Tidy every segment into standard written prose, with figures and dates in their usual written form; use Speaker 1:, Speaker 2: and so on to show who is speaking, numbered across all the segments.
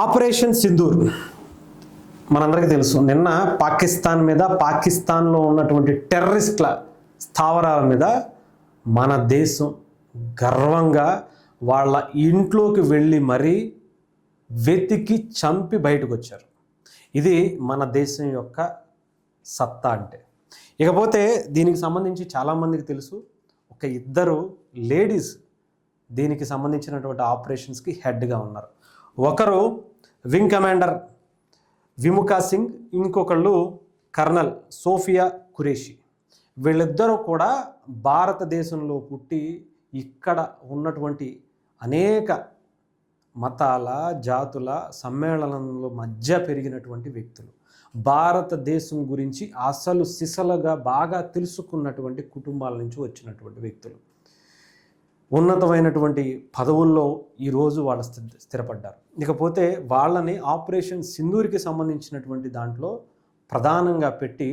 Speaker 1: Operation Sindoor మనందరికీ తెలుసు. నిన్న పాకిస్తాన్ మీద, పాకిస్తాన్లో ఉన్నటువంటి టెర్రరిస్ట్ల స్థావరాల మీద మన దేశం గర్వంగా వాళ్ళ ఇంట్లోకి వెళ్ళి మరీ వెతికి చంపి బయటకు వచ్చారు. ఇది మన దేశం యొక్క సత్తా అంటే. ఇకపోతే దీనికి సంబంధించి చాలామందికి తెలుసు, ఒక ఇద్దరు లేడీస్ దీనికి సంబంధించినటువంటి ఆపరేషన్స్కి హెడ్గా ఉన్నారు. ఒకరు వింగ్ కమాండర్ విముకా సింగ్, ఇంకొకళ్ళు కర్నల్ సోఫియా ఖురేషి. వీళ్ళిద్దరూ కూడా భారతదేశంలో పుట్టి ఇక్కడ ఉన్నటువంటి అనేక మతాల, జాతుల సమ్మేళనంలో మధ్య పెరిగినటువంటి వ్యక్తులు. భారతదేశం గురించి అసలు సిసలుగా బాగా తెలుసుకున్నటువంటి కుటుంబాల నుంచి వచ్చినటువంటి వ్యక్తులు. ఉన్నతమైనటువంటి పదవుల్లో ఈరోజు వాళ్ళు స్థిరపడ్డారు. ఇకపోతే వాళ్ళని ఆపరేషన్ సింధూర్కి సంబంధించినటువంటి దాంట్లో ప్రధానంగా పెట్టి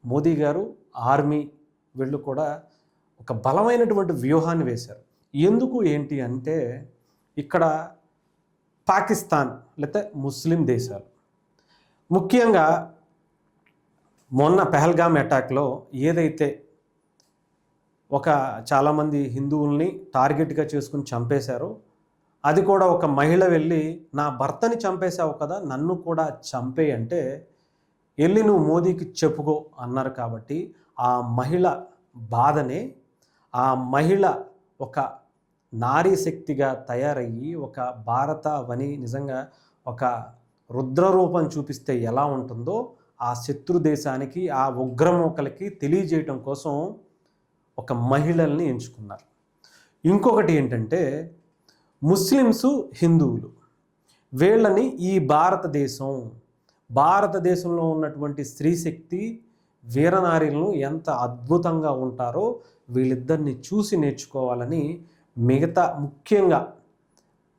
Speaker 1: మోదీ గారు, ఆర్మీ వీళ్ళు కూడా ఒక బలమైనటువంటి వ్యూహాన్ని వేశారు. ఎందుకు ఏంటి అంటే, ఇక్కడ పాకిస్తాన్ లేకపోతే ముస్లిం దేశాలు, ముఖ్యంగా మొన్న పెహల్గామ్ అటాక్లో ఏదైతే ఒక చాలామంది హిందువుల్ని టార్గెట్గా చేసుకుని చంపేశారో, అది కూడా ఒక మహిళ వెళ్ళి నా భర్తని చంపేశావు కదా, నన్ను కూడా చంపే అంటే వెళ్ళి నువ్వు మోదీకి చెప్పుకో అన్నారు. కాబట్టి ఆ మహిళ బాధనే, ఆ మహిళ ఒక నారీ శక్తిగా తయారయ్యి ఒక భారత వని నిజంగా ఒక రుద్రరూపం చూపిస్తే ఎలా ఉంటుందో ఆ శత్రు దేశానికి, ఆ ఉగ్రమూకలకి తెలియజేయటం కోసం ఒక మహిళల్ని ఎంచుకున్నారు. ఇంకొకటి ఏంటంటే, ముస్లిమ్సు, హిందువులు వీళ్ళని ఈ భారతదేశంలో ఉన్నటువంటి స్త్రీశక్తి వీరనారీలను ఎంత అద్భుతంగా ఉంటారో వీళ్ళిద్దరిని చూసి నేర్చుకోవాలని మిగతా ముఖ్యంగా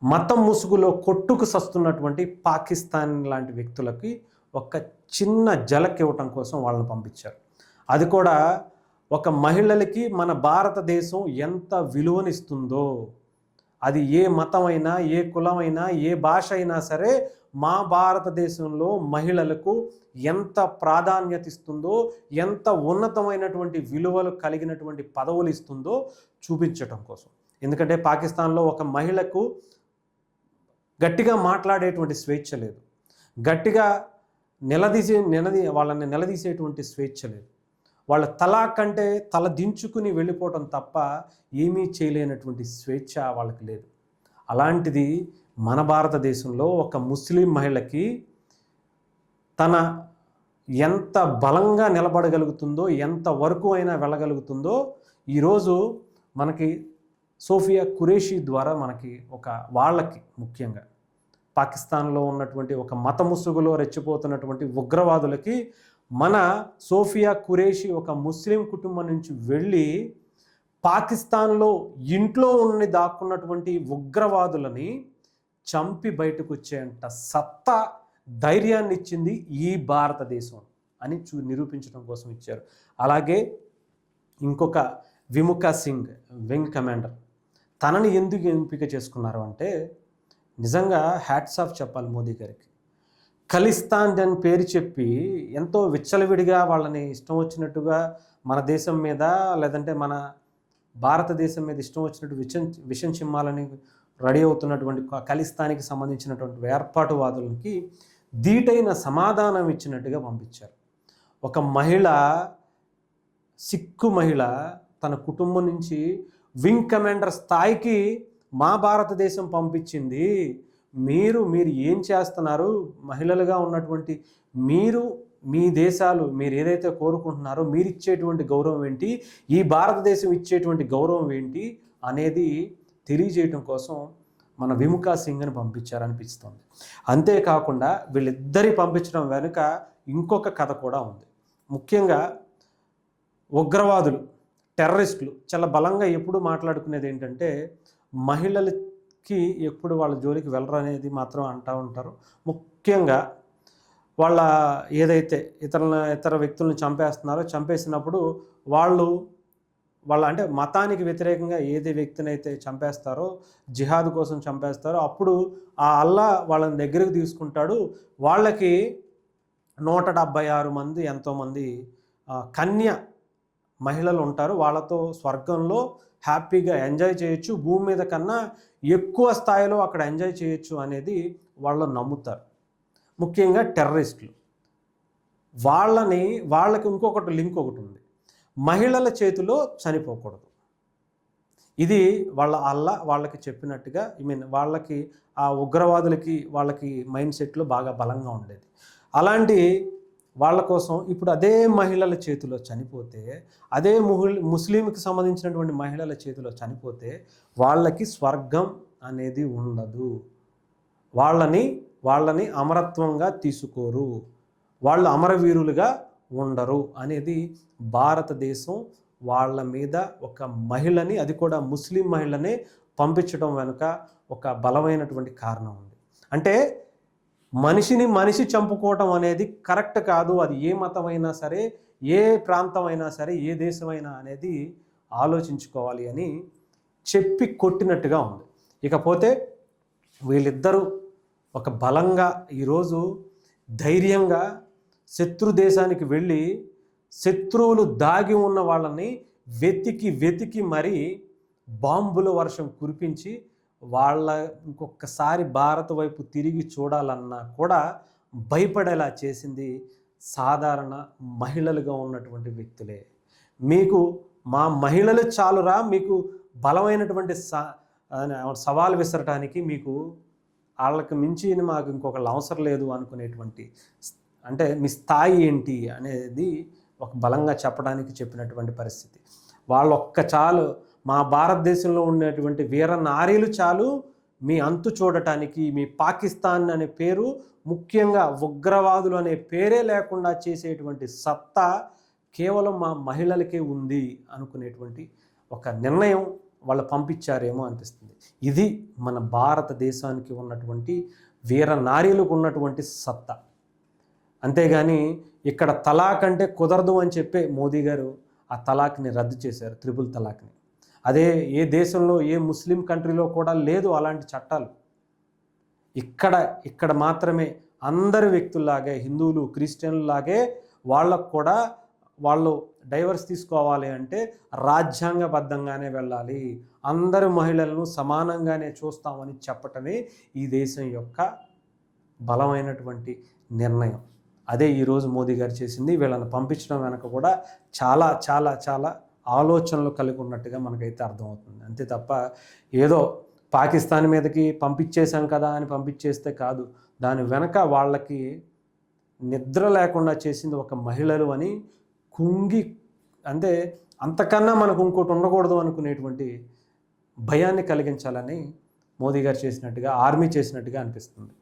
Speaker 1: మతం ముసుగులో కొట్టుకు సస్తున్నటువంటి పాకిస్తాన్ లాంటి వ్యక్తులకి ఒక చిన్న జలక్ ఇవ్వటం కోసం వాళ్ళని పంపించారు. అది కూడా ఒక మహిళలకి మన భారతదేశం ఎంత విలువనిస్తుందో, అది ఏ మతమైనా, ఏ కులమైనా, ఏ భాష అయినా సరే మా భారతదేశంలో మహిళలకు ఎంత ప్రాధాన్యత ఇస్తుందో, ఎంత ఉన్నతమైనటువంటి విలువలు కలిగినటువంటి పదవులు ఇస్తుందో చూపించటం కోసం. ఎందుకంటే పాకిస్తాన్లో ఒక మహిళకు గట్టిగా మాట్లాడేటువంటి స్వేచ్ఛ లేదు, గట్టిగా వాళ్ళని నిలదీసేటువంటి స్వేచ్ఛ లేదు. వాళ్ళ తల దించుకుని వెళ్ళిపోవటం తప్ప ఏమీ చేయలేనటువంటి స్వేచ్ఛ వాళ్ళకి లేదు. అలాంటిది మన భారతదేశంలో ఒక ముస్లిం మహిళకి తన ఎంత బలంగా నిలబడగలుగుతుందో, ఎంత వరకు అయినా వెళ్ళగలుగుతుందో ఈరోజు మనకి సోఫియా ఖురేషి ద్వారా మనకి వాళ్ళకి ముఖ్యంగా పాకిస్తాన్లో ఉన్నటువంటి ఒక మత ముసుగులో రెచ్చిపోతున్నటువంటి ఉగ్రవాదులకి మన సోఫియా ఖురేషి ఒక ముస్లిం కుటుంబం నుంచి వెళ్ళి పాకిస్తాన్లో ఇంట్లో దాక్కున్నటువంటి ఉగ్రవాదులని చంపి బయటకు వచ్చేంత సత్తా, ధైర్యాన్ని ఇచ్చింది ఈ భారతదేశం అని నిరూపించడం కోసం ఇచ్చారు. అలాగే ఇంకొక విముకా సింగ్ వింగ్ కమాండర్, తనని ఎందుకు ఎంపిక చేసుకున్నారు అంటే నిజంగా హ్యాట్స్ ఆఫ్ చెప్పాలి మోదీ గారికి. ఖలిస్తాన్ అని పేరు చెప్పి ఎంతో విచ్చలవిడిగా వాళ్ళని ఇష్టం వచ్చినట్టుగా మన దేశం మీద, లేదంటే మన భారతదేశం మీద ఇష్టం వచ్చినట్టు విషం చిమ్మాలని రెడీ అవుతున్నటువంటి ఖలిస్తానికి సంబంధించినటువంటి వేర్పాటువాదులకి ధీటైన సమాధానం ఇచ్చినట్టుగా పంపించారు. ఒక మహిళ, సిక్కు మహిళ తన కుటుంబం నుంచి వింగ్ కమాండర్ స్థాయికి మా భారతదేశం పంపించింది. మీరు ఏం చేస్తున్నారు? మహిళలుగా ఉన్నటువంటి మీ దేశాలు మీరు ఏదైతే కోరుకుంటున్నారో మీరు ఇచ్చేటువంటి గౌరవం ఏంటి, ఈ భారతదేశం ఇచ్చేటువంటి గౌరవం ఏంటి అనేది తెలియజేయటం కోసం మన విముకా సింగ్ని పంపించారనిపిస్తుంది. అంతేకాకుండా వీళ్ళిద్దరి పంపించడం వెనుక ఇంకొక కథ కూడా ఉంది. ముఖ్యంగా ఉగ్రవాదులు, టెర్రరిస్టులు చాలా బలంగా ఎప్పుడు మాట్లాడుకునేది ఏంటంటే, మహిళలకి ఎప్పుడు వాళ్ళ జోలికి వెళ్ళరు అనేది మాత్రం అంటూ ఉంటారు. ముఖ్యంగా వాళ్ళ ఏదైతే ఇతర వ్యక్తులను చంపేస్తున్నారో, చంపేసినప్పుడు వాళ్ళు వాళ్ళ అంటే మతానికి వ్యతిరేకంగా ఏది వ్యక్తినైతే చంపేస్తారో, జిహాద్ కోసం చంపేస్తారో, అప్పుడు ఆ అల్లా వాళ్ళని దగ్గరకు తీసుకుంటాడు. వాళ్ళకి 176 మంది ఎంతోమంది కన్య మహిళలు ఉంటారు. వాళ్ళతో స్వర్గంలో హ్యాపీగా ఎంజాయ్ చేయొచ్చు. భూమి మీద కన్నా ఎక్కువ స్థాయిలో అక్కడ ఎంజాయ్ చేయొచ్చు అనేది వాళ్ళు నమ్ముతారు. ముఖ్యంగా టెర్రరిస్టులు. వాళ్ళకి ఇంకొకటి లింక్ ఒకటి ఉంది. మహిళల చేతిలో చనిపోకూడదు. ఇది వాళ్ళకి చెప్పినట్టుగా వాళ్ళకి ఆ ఉగ్రవాదులకి వాళ్ళకి మైండ్ సెట్లో బాగా బలంగా ఉండేది. అలాంటి వాళ్ళ కోసం ఇప్పుడు అదే మహిళల చేతిలో చనిపోతే, అదే ముస్లింకి సంబంధించినటువంటి మహిళల చేతిలో చనిపోతే వాళ్ళకి స్వర్గం అనేది ఉండదు. వాళ్ళని అమరత్వంగా తీసుకోరు, వాళ్ళు అమరవీరులుగా ఉండరు అనేది భారతదేశం వాళ్ళ మీద ఒక మహిళని, అది కూడా ముస్లిం మహిళనే పంపించడం వెనుక ఒక బలమైనటువంటి కారణం ఉంది. అంటే మనిషి చంపుకోవటం అనేది కరెక్ట్ కాదు. అది ఏ మతమైనా సరే, ఏ ప్రాంతమైనా సరే, ఏ దేశమైనా అనేది ఆలోచించుకోవాలి అని చెప్పి కొట్టినట్టుగా ఉంది. ఇకపోతే వీళ్ళిద్దరూ ఒక బలంగా ఈరోజు ధైర్యంగా శత్రు దేశానికి వెళ్ళి శత్రువులు దాగి ఉన్న వాళ్ళని వెతికి మరీ బాంబుల వర్షం కురిపించి ఇంకొకసారి భారత్ వైపు తిరిగి చూడాలన్నా కూడా భయపడేలా చేసింది సాధారణ మహిళలుగా ఉన్నటువంటి వ్యక్తులే. మీకు మా మహిళలు చాలురా, మీకు బలమైనటువంటి సవాల్ విసరటానికి, మీకు వాళ్ళకి మించి మాకు ఇంకొకళ్ళు అవసరం లేదు అనుకునేటువంటి, అంటే మీ స్థాయి ఏంటి అనేది ఒక బలంగా చెప్పినటువంటి పరిస్థితి. చాలు, మా భారతదేశంలో ఉండేటువంటి వీర నారీలు చాలు మీ అంతు చూడటానికి. మీ పాకిస్తాన్ అనే పేరు, ముఖ్యంగా ఉగ్రవాదులు అనే పేరే లేకుండా చేసేటువంటి సత్తా కేవలం మా మహిళలకే ఉంది అనుకునేటువంటి ఒక నిర్ణయం వాళ్ళు పంపించారేమో అనిపిస్తుంది. ఇది మన భారతదేశానికి ఉన్నటువంటి వీర నారీలకు ఉన్నటువంటి సత్తా. అంతేగాని ఇక్కడ తలాక్ అంటే కుదరదు అని చెప్పే మోదీ గారు ఆ తలాక్ని రద్దు చేశారు, త్రిపుల్ తలాక్ని. అదే ఏ దేశంలో, ఏ ముస్లిం కంట్రీలో కూడా లేదు అలాంటి చట్టాలు. ఇక్కడ మాత్రమే అందరి వ్యక్తుల్లాగే, హిందువులు క్రిస్టియన్లాగే వాళ్ళకు కూడా వాళ్ళు డైవర్స్ తీసుకోవాలి అంటే రాజ్యాంగబద్ధంగానే వెళ్ళాలి, అందరు మహిళలను సమానంగానే చూస్తామని చెప్పటమే ఈ దేశం యొక్క బలమైనటువంటి నిర్ణయం. అదే ఈరోజు మోదీ గారు చేసింది. వీళ్ళని పంపించడం వెనక కూడా చాలా చాలా చాలా ఆలోచనలు కలిగి ఉన్నట్టుగా మనకైతే అర్థమవుతుంది. అంతే తప్ప ఏదో పాకిస్తాన్ మీదకి పంపించేశాం కదా అని పంపించేస్తే కాదు. దాని వెనక వాళ్ళకి నిద్ర లేకుండా చేసింది ఒక మహిళలు అని అంటే అంతకన్నా మనకు ఇంకోటి ఉండకూడదు అనుకునేటువంటి భయాన్ని కలిగించాలని మోదీ గారు చేసినట్టుగా, ఆర్మీ చేసినట్టుగా అనిపిస్తుంది.